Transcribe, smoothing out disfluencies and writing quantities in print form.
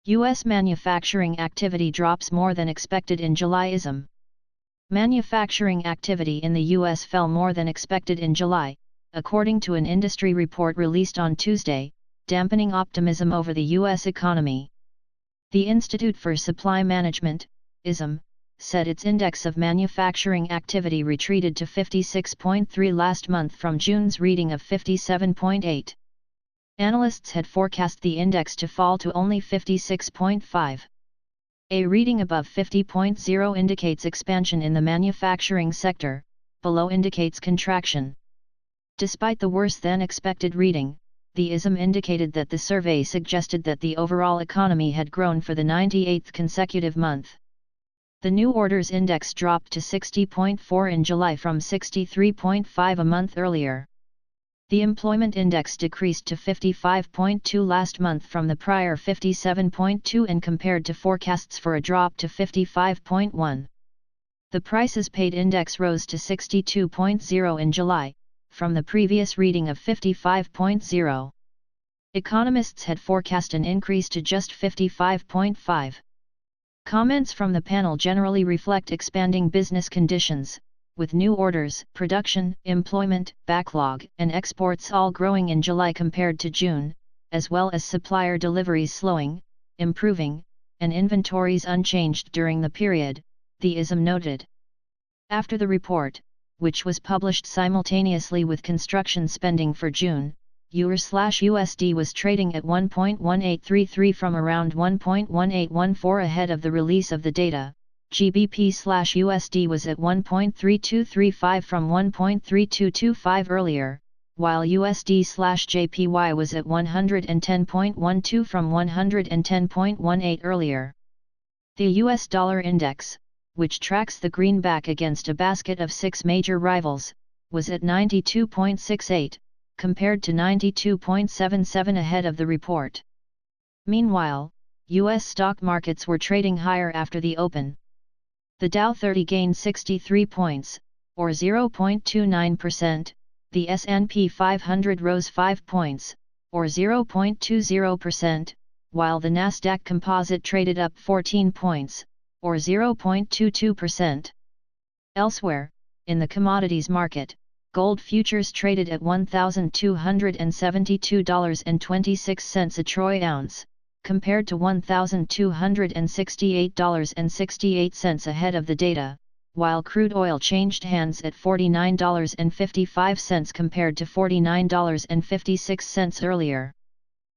U.S. manufacturing activity drops more than expected in July. ISM. Manufacturing activity in the U.S. fell more than expected in July, according to an industry report released on Tuesday, dampening optimism over the U.S. economy. The Institute for Supply Management, ISM, said its index of manufacturing activity retreated to 56.3 last month from June's reading of 57.8. Analysts had forecast the index to fall to only 56.5. A reading above 50.0 indicates expansion in the manufacturing sector, below indicates contraction. Despite the worse-than-expected reading, the ISM indicated that the survey suggested that the overall economy had grown for the 98th consecutive month. The new orders index dropped to 60.4 in July from 63.5 a month earlier. The employment index decreased to 55.2 last month from the prior 57.2 and compared to forecasts for a drop to 55.1. The prices paid index rose to 62.0 in July, from the previous reading of 55.0. Economists had forecast an increase to just 55.5. Comments from the panel generally reflect expanding business conditions, with new orders, production, employment, backlog, and exports all growing in July compared to June, as well as supplier deliveries slowing, improving, and inventories unchanged during the period, the ISM noted. After the report, which was published simultaneously with construction spending for June, EUR/USD was trading at 1.1833 from around 1.1814 ahead of the release of the data. GBP/USD was at 1.3235 from 1.3225 earlier, while USD/JPY was at 110.12 from 110.18 earlier. The US dollar index, which tracks the greenback against a basket of 6 major rivals, was at 92.68, compared to 92.77 ahead of the report. Meanwhile, US stock markets were trading higher after the open. The Dow 30 gained 63 points, or 0.29%, the S&P 500 rose 5 points, or 0.20%, while the Nasdaq Composite traded up 14 points, or 0.22%. Elsewhere, in the commodities market, gold futures traded at $1,272.26 a troy ounce, compared to $1,268.68 ahead of the data, while crude oil changed hands at $49.55 compared to $49.56 earlier.